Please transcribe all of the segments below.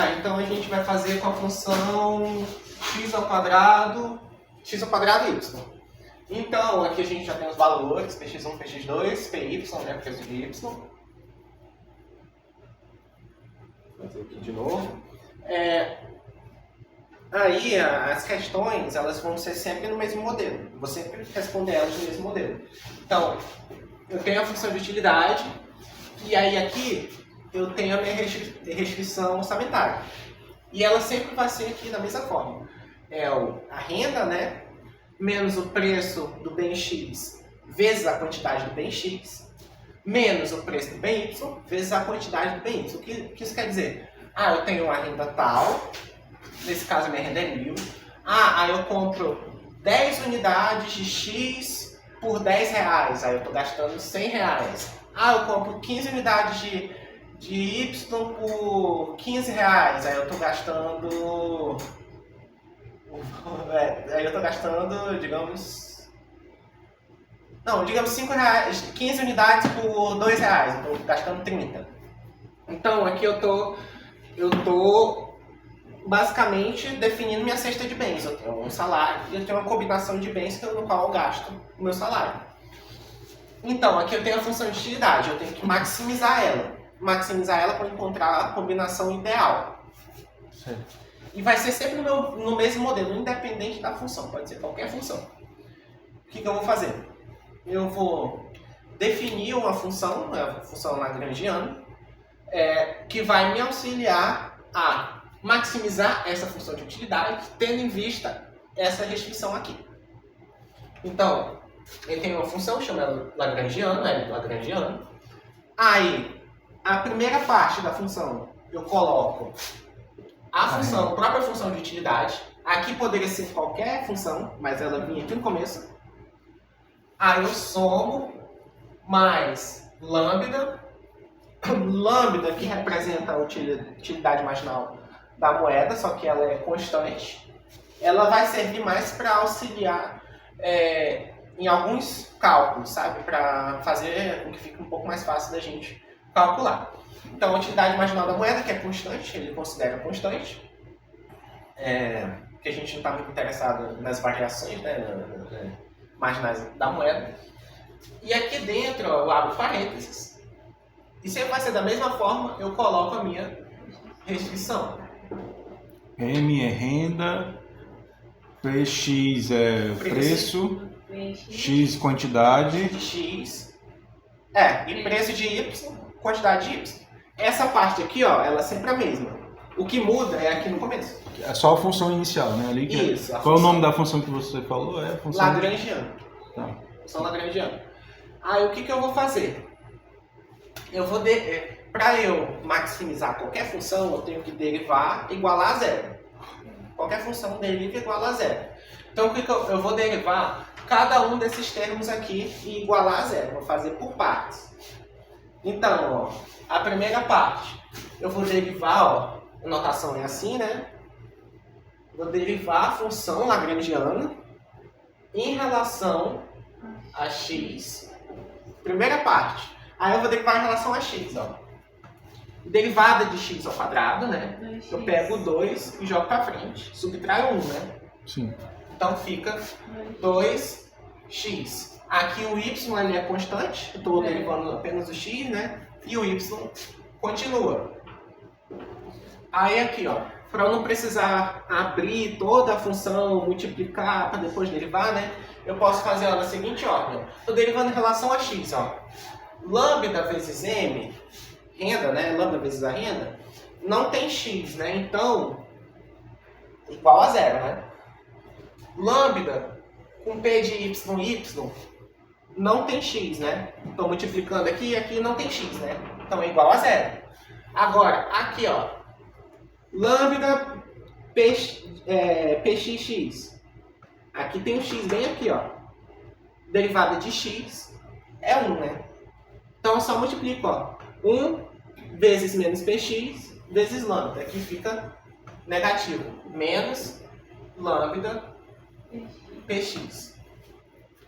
Tá, então a gente vai fazer com a função x ao quadrado y. Então, aqui a gente já tem os valores, px1, px2, py, né, preço de y. Vou fazer aqui de novo. Aí, as questões, elas vão ser sempre no mesmo modelo. Vou sempre responder elas no mesmo modelo. Então, eu tenho a função de utilidade, e aí aqui eu tenho a minha restrição orçamentária. E ela sempre vai ser aqui da mesma forma. A renda, né, menos o preço do bem X vezes a quantidade do bem X, menos o preço do bem Y vezes a quantidade do bem Y. O que isso quer dizer? Eu tenho uma renda tal, nesse caso a minha renda é 1.000. Aí eu compro 10 unidades de X por 10 reais, aí eu estou gastando 100 reais. Eu compro 15 unidades de Y por 15 reais, aí eu estou gastando... digamos 5 reais, 15 unidades por 2 reais, eu estou gastando 30. Então aqui eu tô basicamente definindo minha cesta de bens. Eu tenho um salário e eu tenho uma combinação de bens no qual eu gasto o meu salário. Então aqui eu tenho a função de utilidade, eu tenho que maximizar ela. Maximizar ela para encontrar a combinação ideal. Certo. E vai ser sempre no mesmo modelo, independente da função, pode ser qualquer função. O que eu vou fazer? Eu vou definir uma função, a função lagrangiana, que vai me auxiliar a maximizar essa função de utilidade, tendo em vista essa restrição aqui. Então, eu tenho uma função chamada lagrangiano, Aí, a primeira parte da função, eu coloco a própria função de utilidade. Aqui poderia ser qualquer função, mas ela vinha aqui no começo. Aí eu somo mais lambda. Lambda que representa a utilidade marginal da moeda, só que ela é constante. Ela vai servir mais para auxiliar em alguns cálculos, sabe? Para fazer com que fique um pouco mais fácil da gente calcular. Então, a utilidade marginal da moeda, que é constante, ele considera constante, que a gente não está muito interessado nas variações, né, marginais da moeda. E aqui dentro, eu abro parênteses, e sempre vai ser da mesma forma, eu coloco a minha restrição. M é renda, PX é preço, X quantidade. X, e preço de Y, quantidade de Y. Essa parte aqui, ela é sempre a mesma. O que muda é aqui no começo. É só a função inicial, né? Ali que Isso. Qual é o nome da função que você falou? É a função lagrangiana. Tá. Função lagrangiana. Aí o que eu vou fazer? Para eu maximizar qualquer função, eu tenho que derivar igualar a zero. Qualquer função deriva igual a zero. Então o que eu vou derivar cada um desses termos aqui e igualar a zero. Vou fazer por partes. Então, a primeira parte, eu vou derivar, a notação é assim, né? Vou derivar a função lagrangiana em relação a x. Primeira parte. Aí eu vou derivar em relação a x, Derivada de x ao quadrado, né? Eu pego 2 e jogo para frente. Subtraio 1, né? Sim. Então fica 2x. Aqui o y ele é constante, eu estou derivando apenas o x, né? E o y continua. Aí aqui, para eu não precisar abrir toda a função, multiplicar para depois derivar, né? Eu posso fazer ela na seguinte ordem. Estou derivando em relação a x, Lambda vezes m, renda, né? Lambda vezes a renda, não tem x, né? Então, igual a zero, né? Lambda com p de y, não tem x, né? Estou multiplicando aqui e aqui não tem x, né? Então é igual a zero. Agora, aqui, lambda pxx. Aqui tem o x bem aqui, Derivada de x é 1, né? Então eu só multiplico, 1 vezes menos px vezes lambda. Aqui fica negativo. Menos lambda px.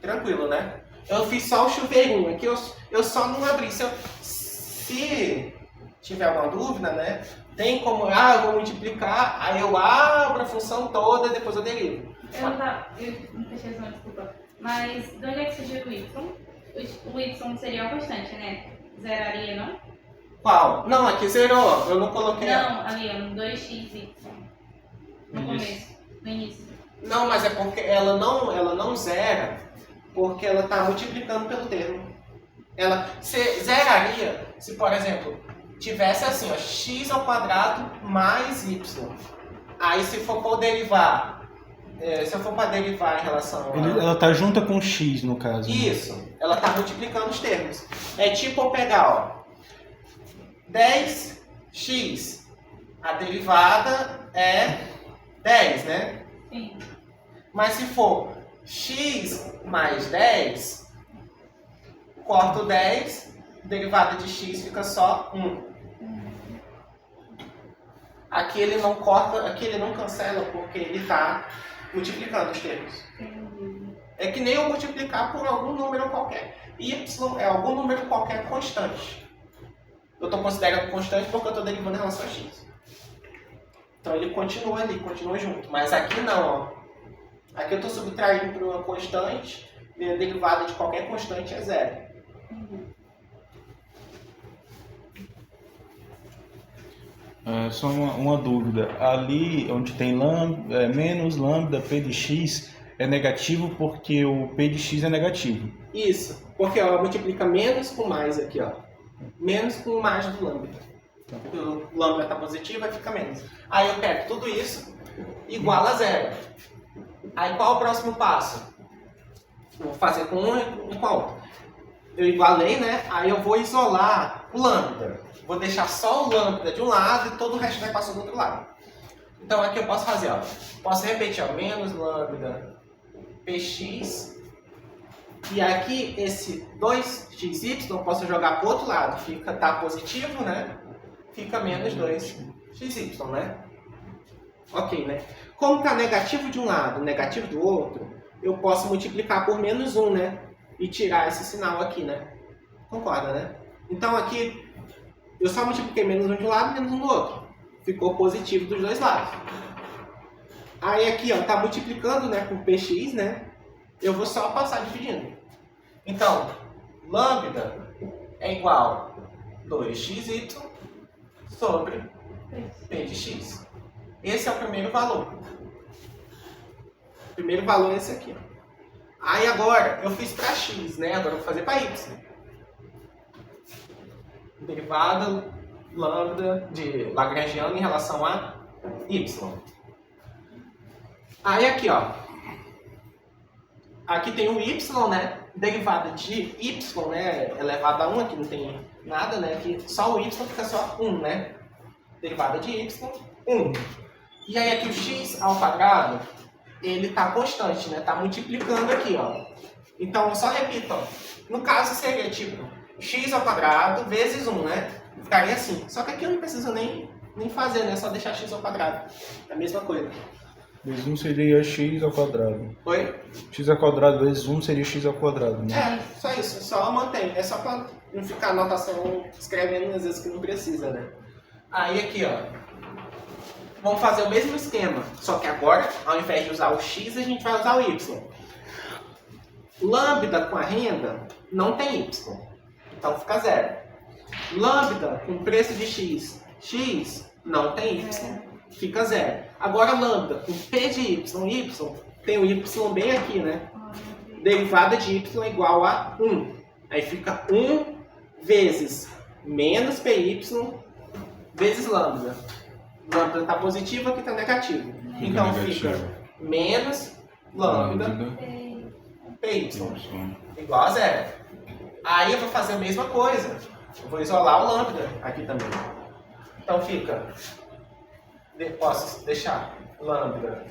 Tranquilo, né? Eu fiz só o chuveirinho aqui, eu só não abri. Se tiver alguma dúvida, né? Tem como, eu vou multiplicar, aí eu abro a função toda e depois eu derivo. Eu não fechei essa, desculpa. Mas de onde é que surgiu o y? O y seria uma constante, né? Zeraria, não? Qual? Não, aqui zerou, eu não coloquei. Não, ali, ó, no 2xy. No começo, no início. Não, mas é porque ela não zera, porque ela está multiplicando pelo termo. Ela zeraria se, por exemplo, tivesse assim, ó, x ao quadrado mais y. Aí se for para derivar, se eu for para derivar em relação a... Ela tá junta com x, no caso. Né? Isso, ela está multiplicando os termos. É tipo eu pegar, ó, 10x, a derivada é 10, né? Sim. Mas se for x mais 10, corto 10, derivada de x fica só 1. Aqui ele não corta, aqui ele não cancela porque ele está multiplicando os termos. É que nem eu multiplicar por algum número qualquer. Y é algum número qualquer constante. Eu estou considerando constante porque eu estou derivando em relação a x. Então ele continua ali, continua junto. Mas aqui não, ó. Aqui eu estou subtraindo para uma constante e a derivada de qualquer constante é zero. Só uma dúvida. Ali onde tem menos lambda p de x é negativo porque o p de x é negativo. Isso, porque ó, multiplica menos com mais aqui, ó. Menos com mais do lambda. O lambda está positivo, vai ficar menos. Aí eu pego tudo isso igual a zero. Aí qual é o próximo passo? Vou fazer com um e com a outra. Eu igualei, né? Aí eu vou isolar o lambda. Vou deixar só o lambda de um lado e todo o resto vai passar do outro lado. Então aqui eu posso fazer, ó. Posso repetir, ó. Menos lambda px. E aqui esse 2xy eu posso jogar para o outro lado. Tá positivo, né? Fica menos 2xy, né? Ok, né? Como está negativo de um lado, negativo do outro, eu posso multiplicar por menos 1, né? E tirar esse sinal aqui, né? Concorda, né? Então aqui, eu só multipliquei menos 1 de um lado e menos 1 do outro. Ficou positivo dos dois lados. Aí aqui, ó, tá multiplicando, né, por px, né? Eu vou só passar dividindo. Então, lambda é igual a 2xy sobre p de x. Esse é o primeiro valor. O primeiro valor é esse aqui. Aí agora, eu fiz para x, né? Agora eu vou fazer para y. Derivada lambda de Lagrangiano em relação a y. Aí aqui, ó. Aqui tem o y, né? Derivada de y, né? Elevado a 1, aqui não tem nada, né? Aqui só o y fica só 1, né? Derivada de y, 1. E aí aqui o x ao quadrado, ele está constante, né? Está multiplicando aqui, ó. Então eu só repito, ó. No caso seria tipo x ao quadrado vezes 1, né? Ficaria assim. Só que aqui eu não preciso nem fazer, né? Só deixar x ao quadrado. É a mesma coisa. Vezes 1 seria x ao quadrado. Oi? X ao quadrado vezes 1 seria x ao quadrado, né? É, só isso. Só mantém. É só para não ficar a anotação escrevendo às vezes que não precisa, né? Aí aqui, ó. Vamos fazer o mesmo esquema, só que agora, ao invés de usar o x, a gente vai usar o y. Lambda com a renda não tem y, então fica zero. Lambda com preço de x não tem y, fica zero. Agora lambda com p de y, tem o y bem aqui, né? Derivada de y é igual a 1. Aí fica 1 vezes menos py vezes lambda. Lambda está positivo, aqui está negativo. Então fica menos lambda py igual a zero. Aí eu vou fazer a mesma coisa. Eu vou isolar o lambda aqui também. Então fica, posso deixar lambda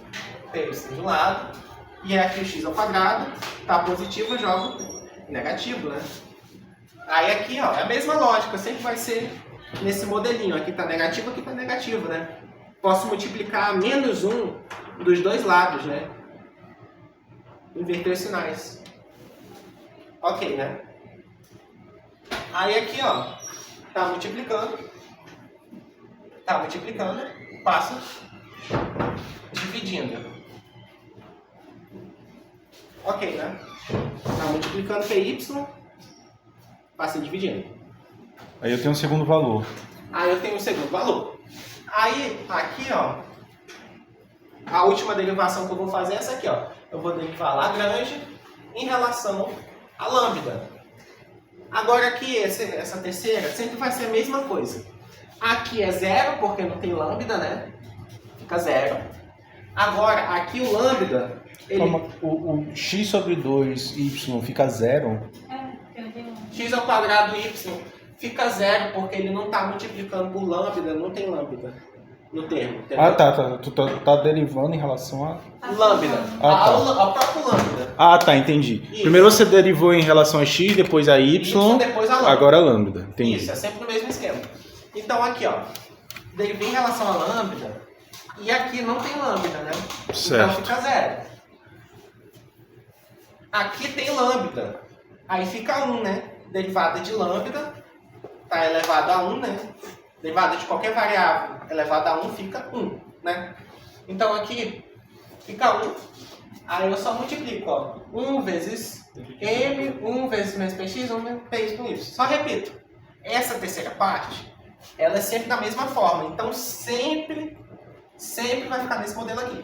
py de um lado, e aqui o x ao quadrado, está positivo, eu jogo negativo, né? Aí aqui, ó, é a mesma lógica, sempre vai ser nesse modelinho. Aqui está negativo, aqui está negativo, né? Posso multiplicar menos 1 dos dois lados, né? Inverter os sinais. Ok, né? Aí aqui, ó, tá multiplicando. tá multiplicando, passo dividindo. Ok, né? Tá multiplicando PY, passa dividindo. Aí eu tenho um segundo valor. Aí eu tenho um segundo valor. Aí, aqui, ó, a última derivação que eu vou fazer é essa aqui, ó. Eu vou derivar Lagrange em relação a lambda. Agora aqui, essa terceira, sempre vai ser a mesma coisa. Aqui é zero, porque não tem lambda, né? Fica zero. Agora, aqui o lambda, ele... O x sobre 2y fica zero? Porque não tem um. x ao quadrado y fica zero, porque ele não está multiplicando por lambda, não tem lambda no termo. Entendeu? Ah, tá. Tu tá derivando em relação a... Lambda. Ah, tá. Ao próprio lambda. Ah, tá, entendi. Isso. Primeiro você derivou em relação a x, depois a y, Depois a lambda. agora a lambda. Entendi. Isso, é sempre o mesmo esquema. Então aqui, ó, derivei em relação a lambda, e aqui não tem lambda, né? Certo. Então fica zero. Aqui tem lambda, aí fica 1, né? Derivada de lambda está elevado a 1, né? Derivada de qualquer variável elevada a 1 fica 1, né? Então aqui fica 1, aí eu só multiplico, ó, 1 vezes m, 1 vezes menos px, 1 vezes px com y. Só repito, essa terceira parte, ela é sempre da mesma forma, então sempre vai ficar nesse modelo aqui.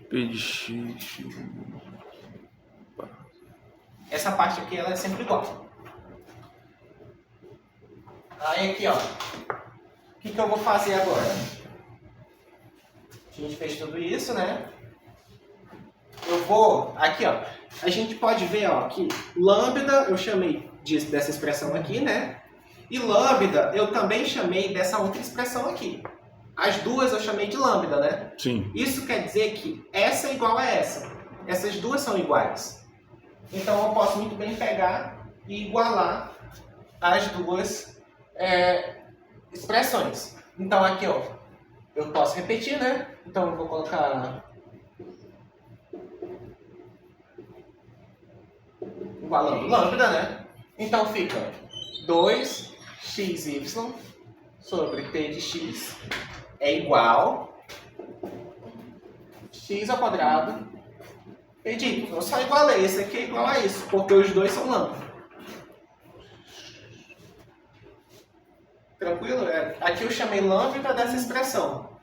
P de x... Essa parte aqui, ela é sempre igual. Aí aqui, ó, o que eu vou fazer agora? A gente fez tudo isso, né? Eu vou, aqui, ó, a gente pode ver, ó, que lambda eu chamei dessa expressão aqui, né? E lambda eu também chamei dessa outra expressão aqui. As duas eu chamei de lambda, né? Sim. Isso quer dizer que essa é igual a essa. Essas duas são iguais. Então eu posso muito bem pegar e igualar as duas expressões. Então aqui, ó, eu posso repetir, né? Então eu vou colocar igualando lambda, né? Então fica 2xy sobre p de x é igual x ao quadrado p de y. Eu só igualei, esse aqui é igual a isso, porque os dois são lambda. Tranquilo? Aqui eu chamei lambda dessa expressão.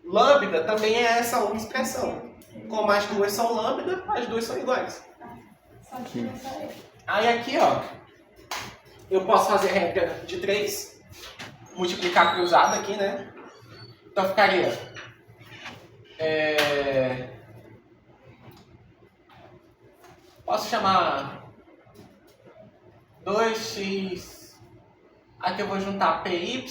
Lambda também é essa outra expressão. Como as duas são lambda, as duas são iguais. Só diferença é. Aí aqui, ó, eu posso fazer regra de 3, multiplicar cruzado aqui, né? Então ficaria posso chamar 2x, aqui eu vou juntar py,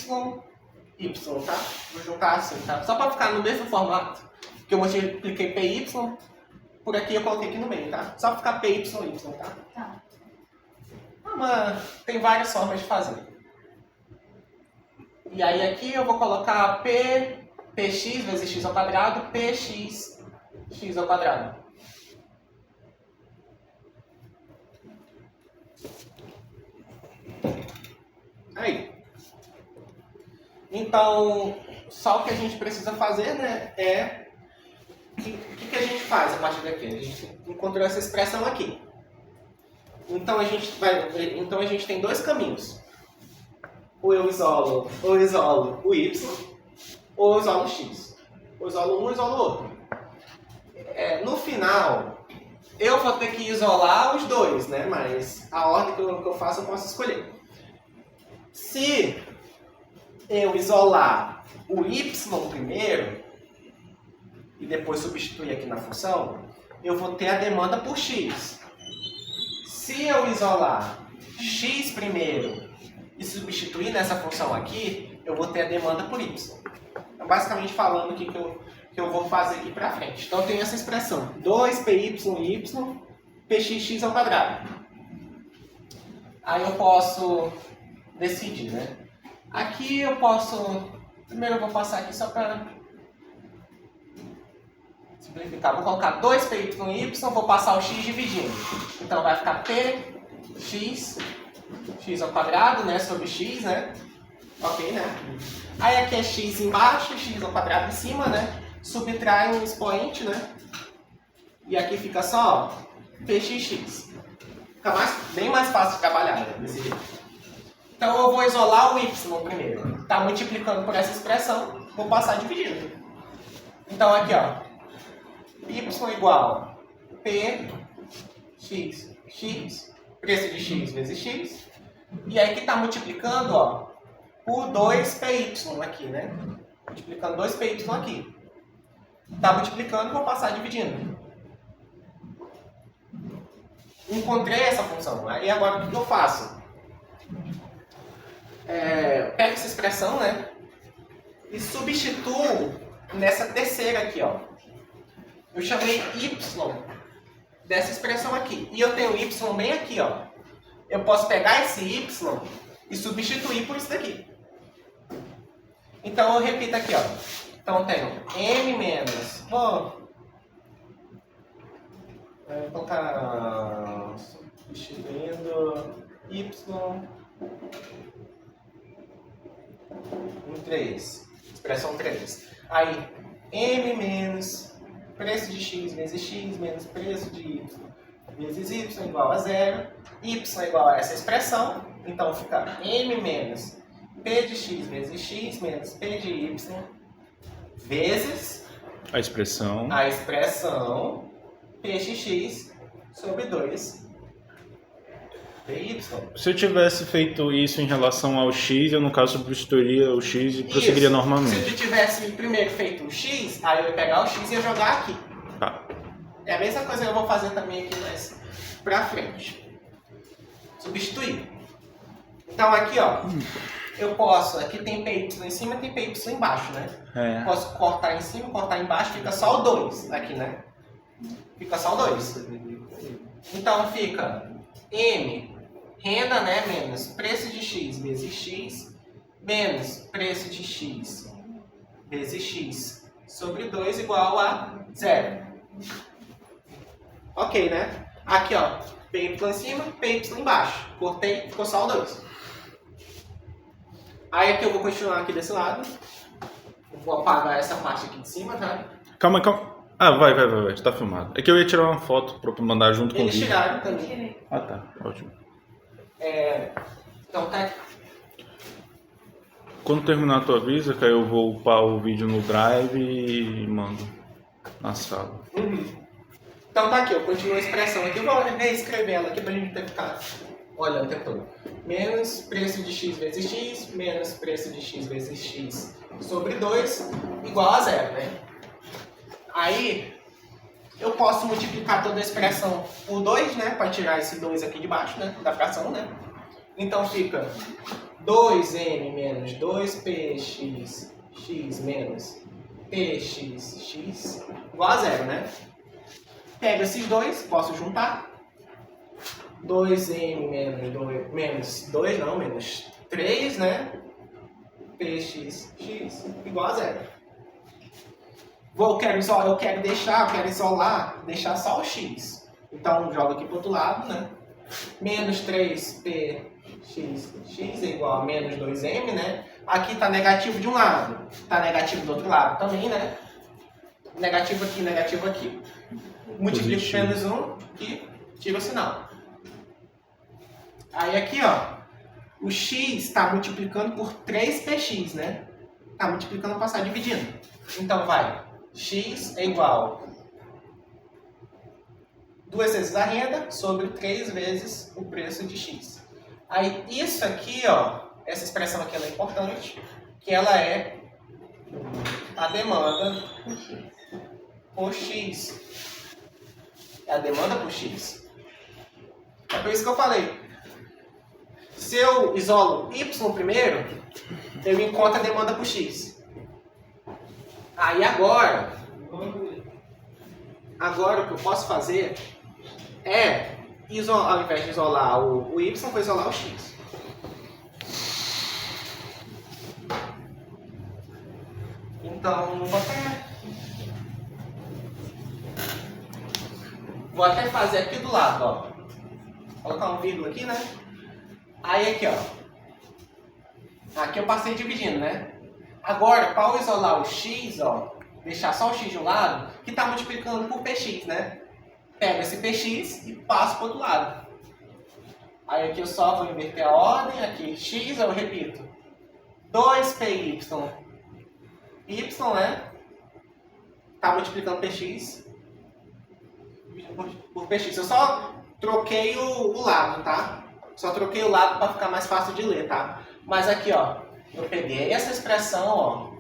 y, tá? Vou juntar assim, tá? Só para ficar no mesmo formato que eu multipliquei py, por aqui eu coloquei aqui no meio, tá? Só para ficar py, y, tá? Tá. Mas tem várias formas de fazer. E aí aqui eu vou colocar px vezes x ao quadrado, px, x ao quadrado. Aí. Então, só o que a gente precisa fazer, né, é... O que a gente faz a partir daqui? A gente encontrou essa expressão aqui. Então a gente tem dois caminhos. Ou eu isolo o y, ou eu isolo o x. Ou isolo um ou isolo o outro. No final, eu vou ter que isolar os dois, né? Mas a ordem que eu faço eu posso escolher. Se eu isolar o y primeiro, e depois substituir aqui na função, eu vou ter a demanda por x. Se eu isolar x primeiro e substituir nessa função aqui, eu vou ter a demanda por y. Então, basicamente falando o que eu vou fazer aqui pra frente. Então eu tenho essa expressão, 2py, pxx ao quadrado. Aí eu posso decidir, né? Aqui eu posso... Primeiro eu vou passar aqui só para simplificar. Vou colocar 2py, vou passar o x dividindo. Então vai ficar px, x ao quadrado, né? Sobre x, né? Ok, né? Aí aqui é x embaixo, x ao quadrado em cima, né? Subtrai um expoente, né? E aqui fica só pxx. Fica bem mais fácil de trabalhar, né? Desse jeito. Então eu vou isolar o y primeiro. Está multiplicando por essa expressão, vou passar dividindo. Então aqui, ó. Y igual p x, preço de x vezes x. E aí que está multiplicando, ó, por 2py aqui, né? Multiplicando 2py aqui. Está multiplicando, vou passar dividindo. Encontrei essa função. Aí agora o que eu faço? Pego essa expressão, né? E substituo nessa terceira aqui, ó. Eu chamei y dessa expressão aqui. E eu tenho y bem aqui, ó. Eu posso pegar esse y e substituir por isso daqui. Então eu repito aqui, ó. Então eu tenho m menos... Vou colocar... Substituindo y em 3. Expressão 3. Aí, m menos preço de x vezes x menos preço de y vezes y igual a 0. Y igual a essa expressão. Então fica m menos p de x vezes x menos p de y vezes A expressão pxx sobre 2 py. Se eu tivesse feito isso em relação ao x, eu no caso substituiria o x e prosseguiria Se normalmente. eu tivesse primeiro feito o x, aí eu ia pegar o x e ia jogar aqui. Tá. É a mesma coisa que eu vou fazer também aqui mais pra frente. Substituir. Então aqui, ó, eu posso, aqui tem py em cima, tem py embaixo, né? Posso cortar em cima, cortar embaixo, fica só o 2 aqui, né? Fica só o 2. Então fica m, renda, né, menos preço de x vezes x, menos preço de x vezes x sobre 2 igual a 0. Ok, né? Aqui, ó, py em cima, py embaixo. Cortei, ficou só o 2. Aí aqui eu vou continuar aqui desse lado. Vou apagar essa parte aqui de cima, tá? Calma. Ah, vai, tá filmado. É que eu ia tirar uma foto pra mandar junto com o Eles vídeo. tiraram também. Ah, tá. Ótimo. Então tá. Quando terminar tu avisa, que aí eu vou upar o vídeo no Drive e mando na sala. Então tá aqui, eu continuo a expressão aqui. Eu vou reescrever ela aqui pra gente ter que ficar olhando o tempo todo. Menos preço de x vezes x, menos preço de x vezes x sobre 2, igual a 0, né? Aí, eu posso multiplicar toda a expressão por 2, né? Para tirar esse 2 aqui de baixo, né? Da fração, né? Então fica 2m menos 2px x menos pxx igual a 0, né? Pego esses dois, posso juntar. 2m menos 3, né? Pxx igual a 0. Eu quero isolar, deixar só o x. Então, jogo aqui para o outro lado, né? Menos 3pxx é igual a menos 2m, né? Aqui está negativo de um lado, está negativo do outro lado também, né? Negativo aqui. Multiplico menos 1 e tiro o sinal. Aí aqui, ó, o x está multiplicando por 3px, né? Está multiplicando, passar dividindo. Então vai, x é igual 2 vezes a renda sobre 3 vezes o preço de x. Aí isso aqui, ó, essa expressão aqui ela é importante, que ela é a demanda por x. É a demanda por x. É por isso que eu falei. Se eu isolo y primeiro, eu encontro a demanda por x. Aí agora o que eu posso fazer é, ao invés de isolar o y, vou isolar o x. Então, vou até fazer aqui do lado, ó. Colocar um vírgula aqui, né? Aí aqui, ó. Aqui eu passei dividindo, né? Agora, para eu isolar o x, ó, deixar só o x de um lado, que está multiplicando por px, né? Pego esse px e passo para o outro lado. Aí aqui eu só vou inverter a ordem, aqui x, eu repito, 2py, y, né? Está multiplicando px por px. Eu só troquei o lado, tá? Só troquei o lado para ficar mais fácil de ler, tá? Mas aqui, ó, eu peguei essa expressão, ó,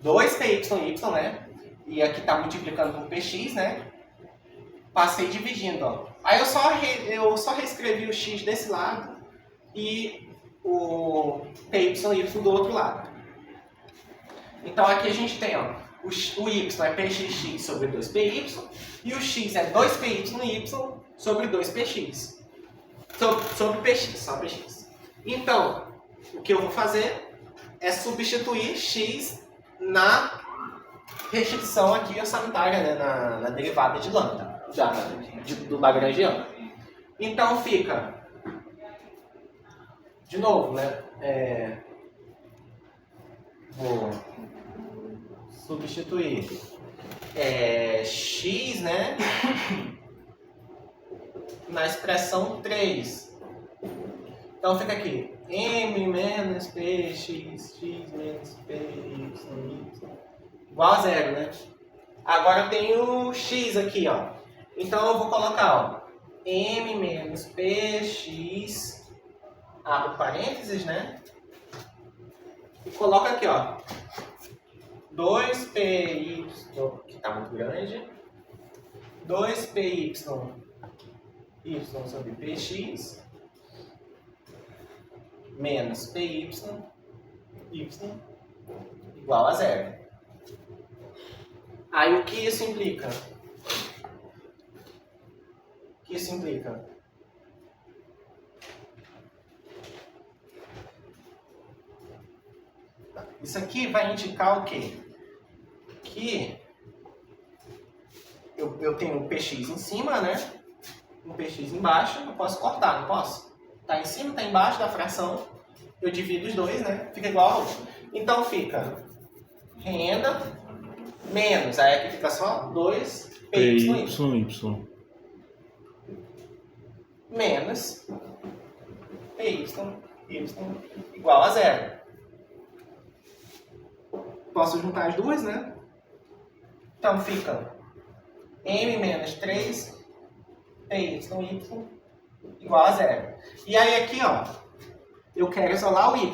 2py, né? E aqui está multiplicando por px, né? Passei dividindo, ó. Aí eu só reescrevi o x desse lado e o py do outro lado. Então aqui a gente tem, ó, o y é pxx sobre 2py e o x é 2py sobre 2px. Sobre px, só px. Então, o que eu vou fazer é substituir x na restrição aqui orçamentária, né, na derivada de lambda, do Lagrangiano. Então fica, de novo, né, vou substituir x, né, na expressão 3. Então fica aqui, m menos px, x menos py, y, igual a 0, né? Agora eu tenho x aqui, ó. Então eu vou colocar, ó, m menos px, abro parênteses, né? E coloco aqui, ó, 2py, que está muito grande, 2py, y sobre px, menos py, y, igual a 0. Aí o que isso implica? Isso aqui vai indicar o quê? Que eu tenho um px em cima, né? Um px embaixo, eu posso cortar, não posso? Tá em cima, tá embaixo da fração, eu divido os dois, né? Fica igual a 1. Então fica renda menos, aí aqui fica só 2py menos py, igual a 0. Posso juntar as duas, né? Então fica m menos 3py, igual a 0. E aí aqui, ó, eu quero isolar o y.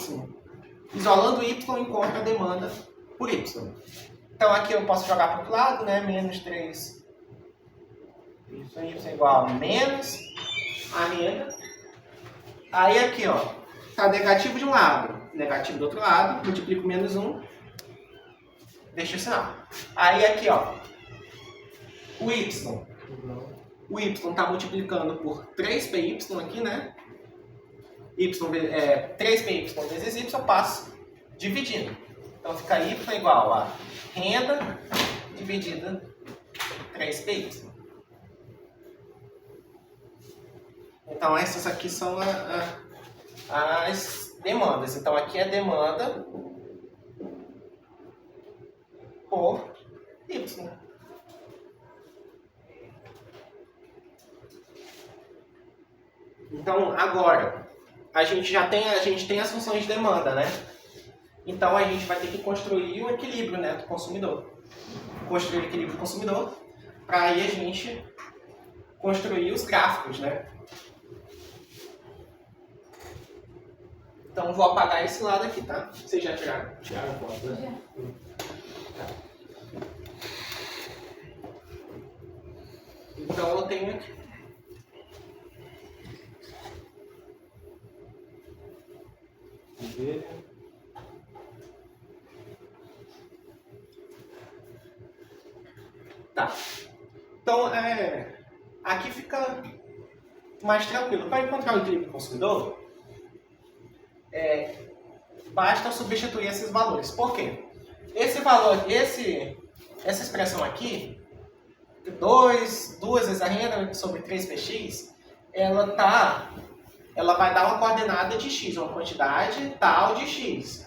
Isolando o y, encontro a demanda por y. Então aqui eu posso jogar para o outro lado, né? Menos 3 y igual a menos a renda. Aí aqui, ó, tá negativo de um lado, negativo do outro lado, multiplico menos 1, deixa o sinal. Aí aqui, ó, o y está multiplicando por 3py aqui, né? 3py vezes y, eu passo dividindo. Então fica y igual a renda dividida por 3py. Então essas aqui são as demandas. Então aqui é demanda por y. Então agora a gente tem as funções de demanda, né? Então a gente vai ter que construir o equilíbrio, né, do consumidor. Construir o equilíbrio do consumidor para aí a gente construir os gráficos, né? Então vou apagar esse lado aqui, tá? Vocês já tiraram foto, né? Tá. Então eu tenho aqui. Tá. Então, aqui fica mais tranquilo. Para encontrar o equilíbrio do consumidor, basta substituir esses valores. Por quê? Esse valor, essa expressão aqui, 2 vezes a renda sobre 3px, ela está ela vai dar uma coordenada de x, uma quantidade tal de x.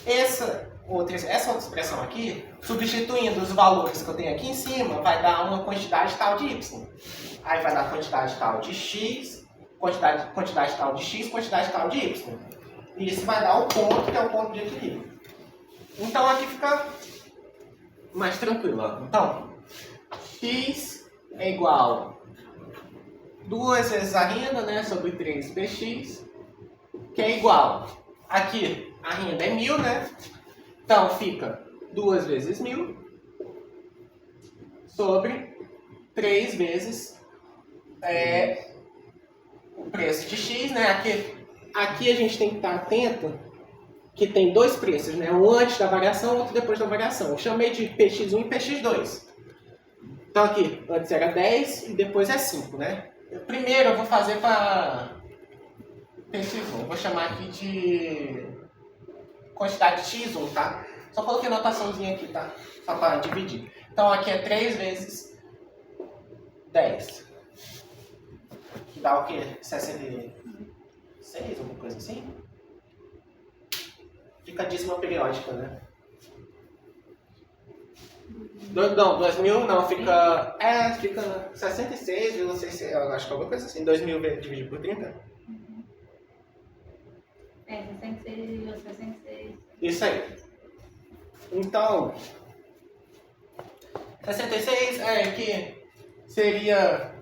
Essa outra expressão aqui, substituindo os valores que eu tenho aqui em cima, vai dar uma quantidade tal de y. Aí vai dar quantidade tal de x, quantidade tal de x, quantidade tal de y. E isso vai dar o ponto, que é o ponto de equilíbrio. Então aqui fica mais tranquilo. Ó. Então, x é igual a 2 vezes a renda, né, sobre 3px, que é igual, aqui a renda é 1000, né? Então fica 2 vezes 1000 sobre 3 vezes o preço de x, né? Aqui a gente tem que estar atento que tem dois preços, né? Um antes da variação, outro depois da variação. Eu chamei de px1 e px2. Então aqui, antes era 10 e depois é 5, né? Primeiro eu vou fazer para px1. Eu vou chamar aqui de quantidade x1, tá? Só coloquei notaçãozinha aqui, tá? Só para dividir. Então aqui é 3 vezes 10. Que dá o quê? 66, alguma coisa assim? Fica a dízima periódica, né? Não, 2000 não, fica 66,6, eu acho que é alguma coisa assim. 2000 dividido por 30? 66. Isso aí. Então, 66 que seria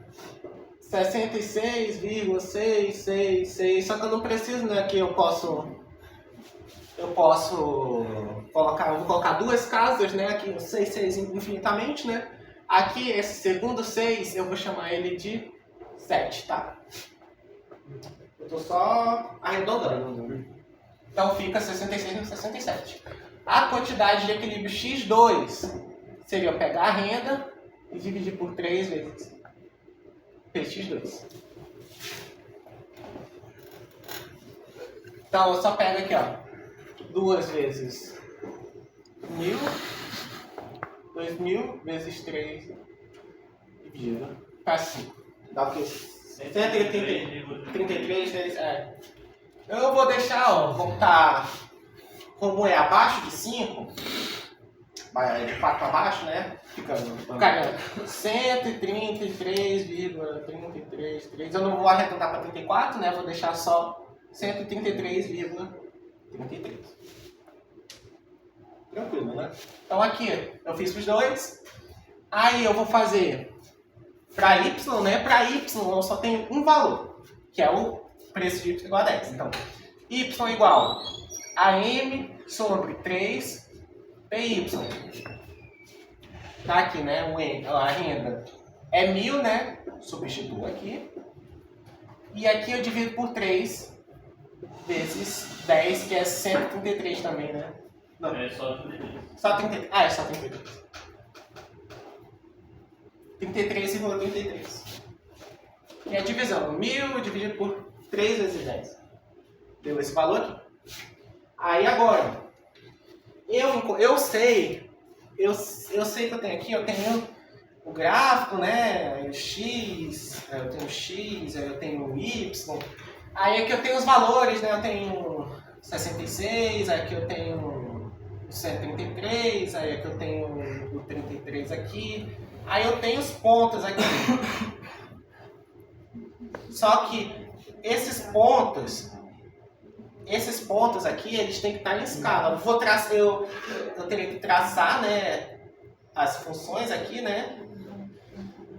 66,666, só que eu não preciso, né, que eu posso colocar, eu vou colocar duas casas, né, aqui o 6 infinitamente, né, aqui esse segundo 6 eu vou chamar ele de 7, tá? Eu tô só arredondando. Então fica 66 e 67. A quantidade de equilíbrio x2 seria eu pegar a renda e dividir por 3 vezes px2. Então eu só pego aqui, ó, 2 vezes 1000, 2000 vezes 3 dividido para 5. Dá o quê? 133 vezes... Eu vou deixar, ó, como é abaixo de 5, vai de 4 abaixo, né? Fica 133,33. Eu não vou arredondar para 34, né? Vou deixar só 133,33. Tranquilo, né? Então aqui eu fiz os dois. Aí eu vou fazer para y, né? Para y eu só tenho um valor, que é o preço de y igual a 10. Então, y igual a m sobre 3 py. Tá aqui, né? A renda é 1000, né? Substituo aqui. E aqui eu divido por 3 vezes 10, que é 133 também, né? Não. É só 33. Só 33. Ah, é só 33. 33,33. E a divisão, 1000 dividido por 3 vezes 10. Deu esse valor aqui. Aí agora, eu sei que eu tenho aqui, eu tenho o gráfico, né? O x, eu tenho o x, eu tenho o y. Aí aqui eu tenho os valores, né? Eu tenho 66, aqui eu tenho o 133, aí aqui eu tenho o 33 aqui. Aí eu tenho os pontos aqui. Só que esses pontos aqui, eles têm que estar em escala. Eu teria que traçar, né, as funções aqui, né?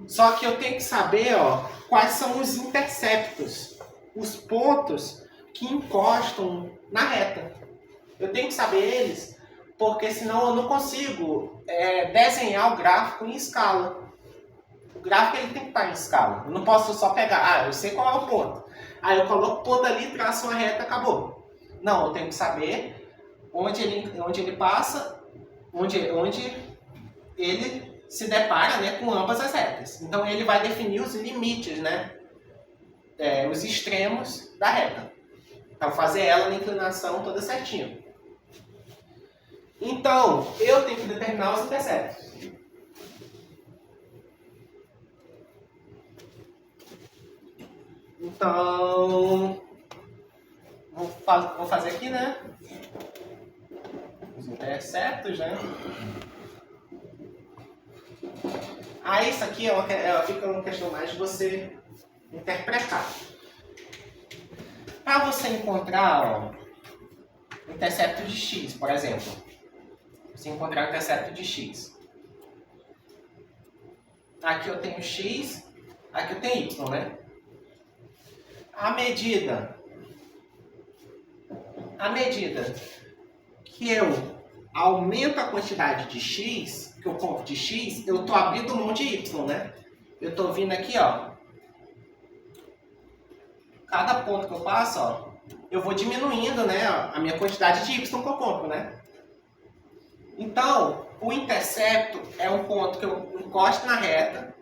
Só que eu tenho que saber, ó, quais são os interceptos, os pontos que encostam na reta. Eu tenho que saber eles, porque senão eu não consigo desenhar o gráfico em escala. O gráfico ele tem que estar em escala. Eu não posso só pegar, eu sei qual é o ponto. Aí eu coloco o ponto ali, traço uma reta, acabou. Não, eu tenho que saber onde ele passa, onde ele se depara, né, com ambas as retas. Então ele vai definir os limites, né, os extremos da reta. Então fazer ela na inclinação toda certinho. Então eu tenho que determinar os interceptos. Então, vou fazer aqui, né? Os interceptos, né? Aí isso aqui fica uma questão mais de você interpretar. Para você encontrar ó, o intercepto de x, por exemplo. Você encontrar o intercepto de x. Aqui eu tenho x, aqui eu tenho y, né? À medida que eu aumento a quantidade de x, que eu compro de x, eu estou abrindo mão de y, né? Eu estou vindo aqui, ó. Cada ponto que eu passo, ó, eu vou diminuindo, né, a minha quantidade de y que eu compro, né? Então, o intercepto é um ponto que eu encosto na reta,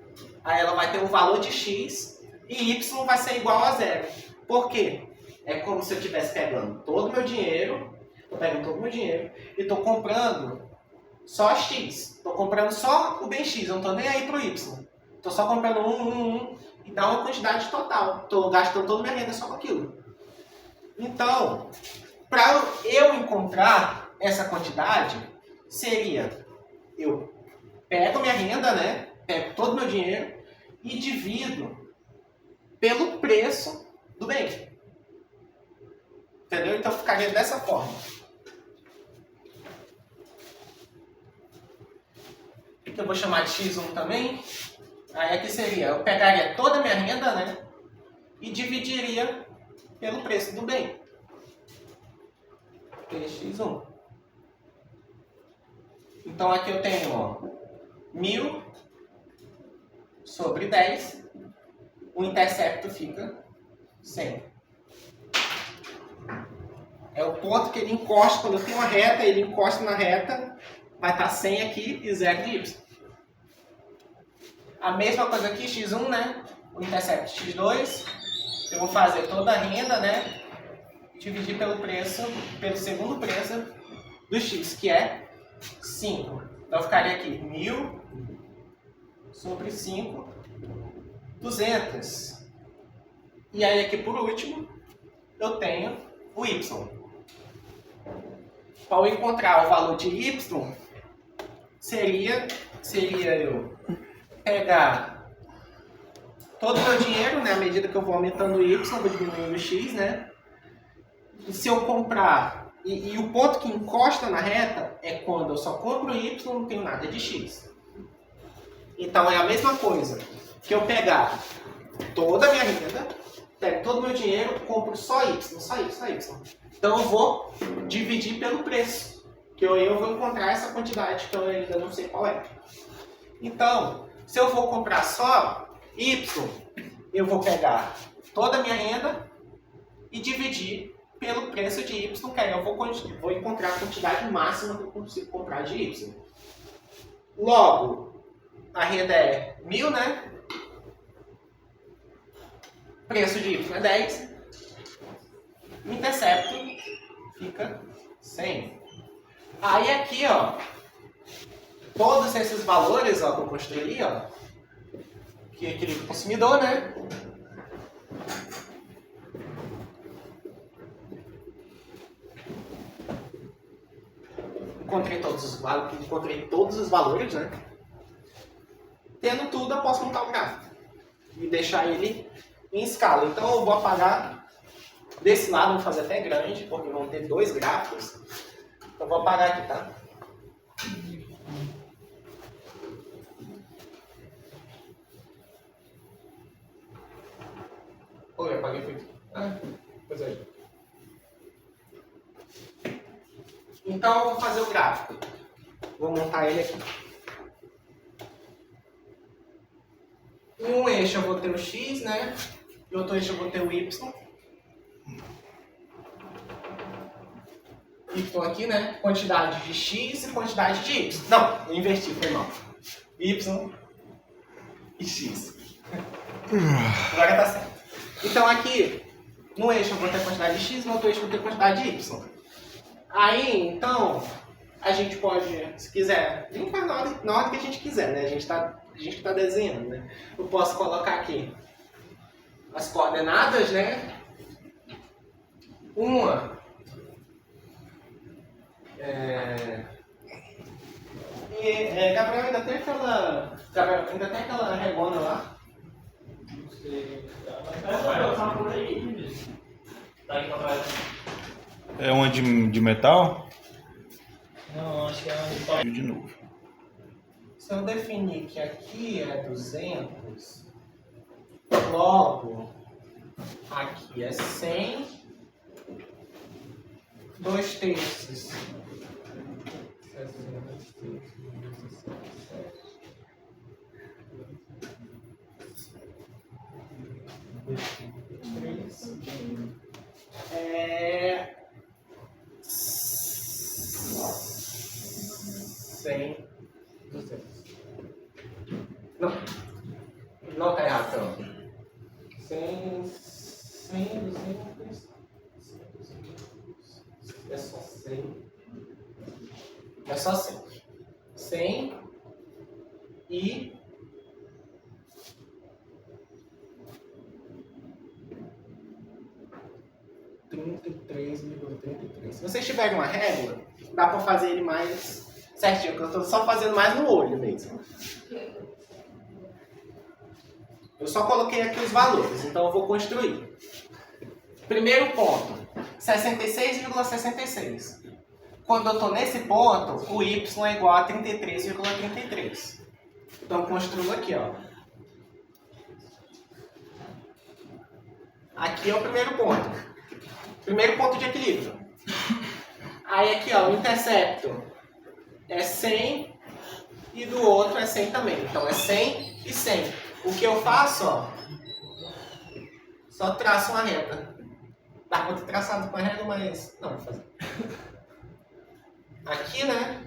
aí ela vai ter um valor de x e y vai ser igual a zero. Por quê? É como se eu estivesse pegando todo o meu dinheiro, e estou comprando só x. Estou comprando só o bem x, eu não estou nem aí para o y. Estou só comprando e dá uma quantidade total. Estou gastando toda a minha renda só com aquilo. Então, para eu encontrar essa quantidade, seria, eu pego minha renda, né? Pego todo o meu dinheiro e divido pelo preço do bem. Entendeu? Então ficaria dessa forma. Que eu vou chamar de x1 também. Aí aqui seria, eu pegaria toda a minha renda, né? E dividiria pelo preço do bem. X1. Então aqui eu tenho, ó, 1000 sobre 10. O intercepto fica 100. É o ponto que ele encosta, quando eu tenho uma reta, ele encosta na reta, vai estar 100 aqui e 0 de y. A mesma coisa aqui, x1, né? O intercepto x2. Eu vou fazer toda a renda, né? Dividir pelo preço, pelo segundo preço do x, que é 5. Então ficaria aqui 1000 sobre 5, 200. E aí aqui por último, eu tenho o y. Para eu encontrar o valor de y, seria eu pegar todo o meu dinheiro, né? À medida que eu vou aumentando o y, eu vou diminuindo o x, né? E se eu comprar, e o ponto que encosta na reta é quando eu só compro y e não tenho nada de x. Então é a mesma coisa que eu pegar toda a minha renda, pego todo o meu dinheiro, compro só y. Então eu vou dividir pelo preço, que eu vou encontrar essa quantidade que eu ainda não sei qual é. Então, se eu for comprar só y, eu vou pegar toda a minha renda e dividir pelo preço de y, que aí eu vou encontrar a quantidade máxima que eu consigo comprar de y. Logo, a renda é 1000, né? Preço de y é 10. O intercepto fica 100. Aí aqui, ó, todos esses valores, ó, que eu construí, ó, que é aquele consumidor, né? Encontrei todos os valores, né? Tendo tudo, eu posso montar o gráfico e deixar ele em escala. Então eu vou apagar desse lado, vou fazer até grande, porque vão ter dois gráficos. Então eu vou apagar aqui, tá? Oi, apaguei foi. Pois é. Então eu vou fazer o gráfico. Vou montar ele aqui. Em um eixo eu vou ter o x, né? Em outro eixo eu vou ter o y. Y aqui, né? Quantidade de x e quantidade de y. Não, eu inverti, foi mal. Y e x. Agora tá certo. Então aqui, no eixo eu vou ter quantidade de x, no outro eixo eu vou ter quantidade de y. Aí, então, a gente pode, se quiser, limpar na ordem que a gente quiser, né? A gente que tá desenhando, né? Eu posso colocar aqui as coordenadas, né? Uma Gabriel ainda tem aquela regona lá. Não sei. Vai por aí. Tá aqui pra trás. É uma de metal? Não, acho que é uma De novo. Se eu definir que aqui é 200, logo aqui é 100, 2/3. 100, 200. Não tá errado, então. 100, 200. É só 100. É só 100. 100 e 33,33. Se vocês tiverem uma régua, dá para fazer ele mais certinho, porque eu estou só fazendo mais no olho mesmo. Eu só coloquei aqui os valores, então eu vou construir. Primeiro ponto, 66,66. Quando eu estou nesse ponto, o y é igual a 33,33. Então eu construo aqui, ó. Aqui é o primeiro ponto. Primeiro ponto de equilíbrio. Aí aqui, ó, o intercepto é 100 e do outro é 100 também. Então é 100 e 100. O que eu faço, ó, só traço uma reta. Dá pra ter traçado com a régua, mas não vou fazer. Aqui, né?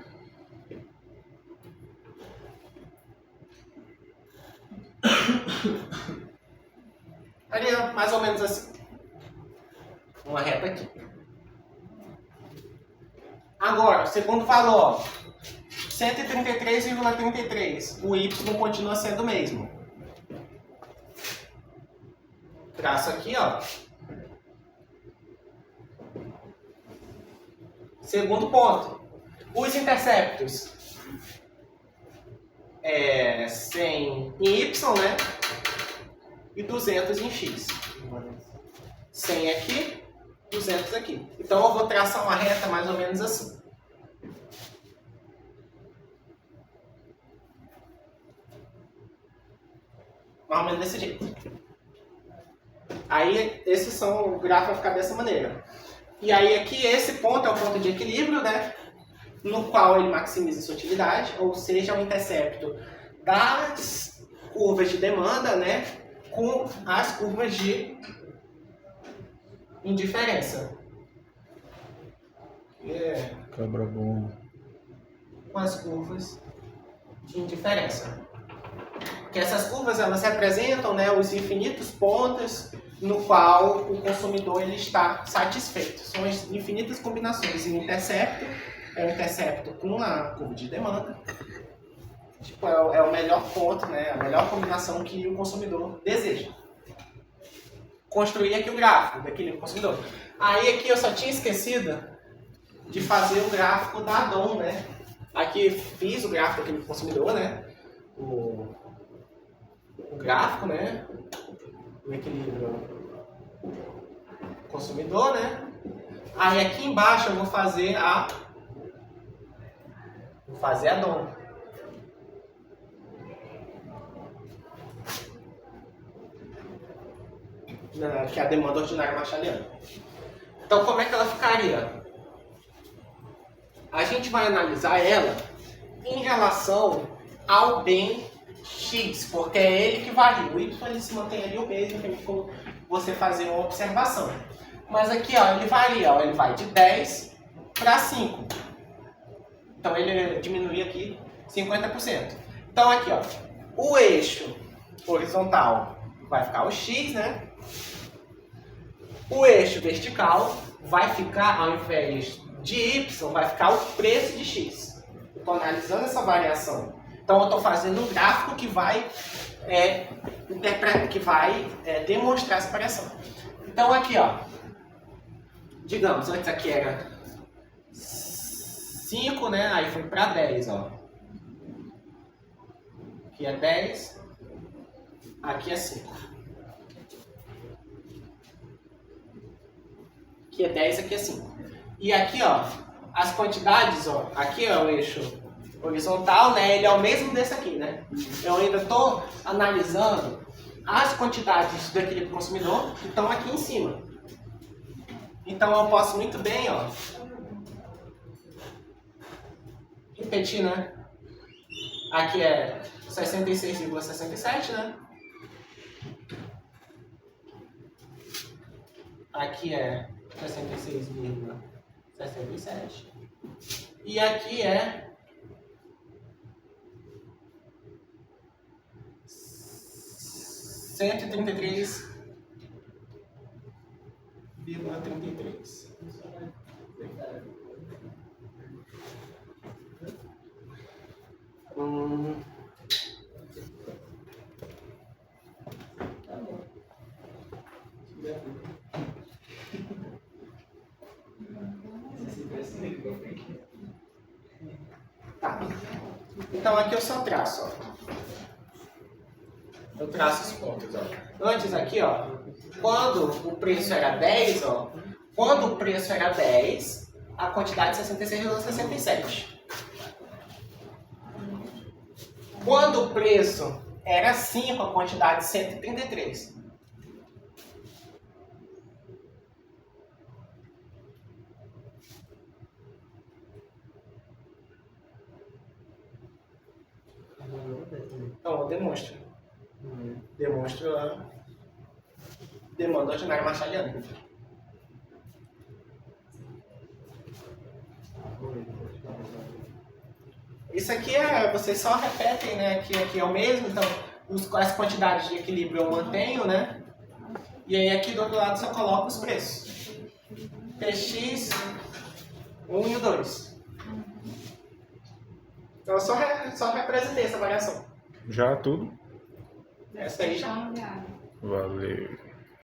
Ali, ó, mais ou menos assim. Uma reta aqui. Agora, segundo valor, 133,33. O y continua sendo o mesmo. Traço aqui, ó. Segundo ponto. Os interceptos. 100 em y, né? E 200 em x. 100 aqui, 200 aqui. Então eu vou traçar uma reta mais ou menos assim. Mais ou menos desse jeito. Aí esses são, o gráfico vai ficar dessa maneira. E aí aqui esse ponto é o ponto de equilíbrio, né? No qual ele maximiza a sua utilidade, ou seja, o intercepto das curvas de demanda, né? Com as curvas de indiferença. Cabra bom. Com as curvas de indiferença. Que essas curvas, elas representam, né, os infinitos pontos no qual o consumidor ele está satisfeito. São as infinitas combinações. E o intercepto é o intercepto com a curva de demanda. Tipo, é o melhor ponto, né, a melhor combinação que o consumidor deseja. Construir aqui o gráfico daquele consumidor. Aí aqui eu só tinha esquecido de fazer o gráfico da DOM, né? Aqui fiz o gráfico daquele consumidor, né? O gráfico, né? O equilíbrio consumidor, né? Aí aqui embaixo eu vou fazer a DOM. Que é a demanda ordinária marshalliana. Então, como é que ela ficaria? A gente vai analisar ela em relação ao bem X, porque é ele que varia. O Y ele se mantém ali o mesmo, tem que você fazer uma observação. Mas aqui, ó, ele varia, ó, ele vai de 10 para 5. Então ele diminui aqui 50%. Então aqui, ó, o eixo horizontal vai ficar o X, né? O eixo vertical vai ficar, ao invés de Y, vai ficar o preço de X. Estou analisando essa variação Então eu estou fazendo um gráfico que vai, demonstrar essa variação. Então aqui, ó, digamos, antes aqui era 5, né? Aí foi para 10, ó. Aqui é 10, aqui é 5. Aqui é 10, aqui é 5. E aqui, ó, as quantidades, ó, aqui é o eixo horizontal, né? Ele é o mesmo desse aqui, né? Eu ainda estou analisando as quantidades do equilíbrio consumidor que estão aqui em cima. Então eu posso muito bem, ó, repetir, né? Aqui é 66,67, né? Aqui é 66,67. E aqui é 133,33. Tá. Então aqui eu só traço, ó. Eu traço os pontos, ó. Antes aqui, ó, quando o preço era 10, ó, quando o preço era 10, a quantidade é 66,67. Quando o preço era 5, a quantidade é 133. Então, eu demonstro. Demonstro a demanda ordinária marshaliana. Isso aqui vocês só repetem, né? Aqui é o mesmo, então as quantidades de equilíbrio eu mantenho, né? E aí aqui do outro lado só coloco os preços. PX 1 e o 2. Então eu só representei essa variação. Já tudo? Essa aí já. Então, já. Valeu.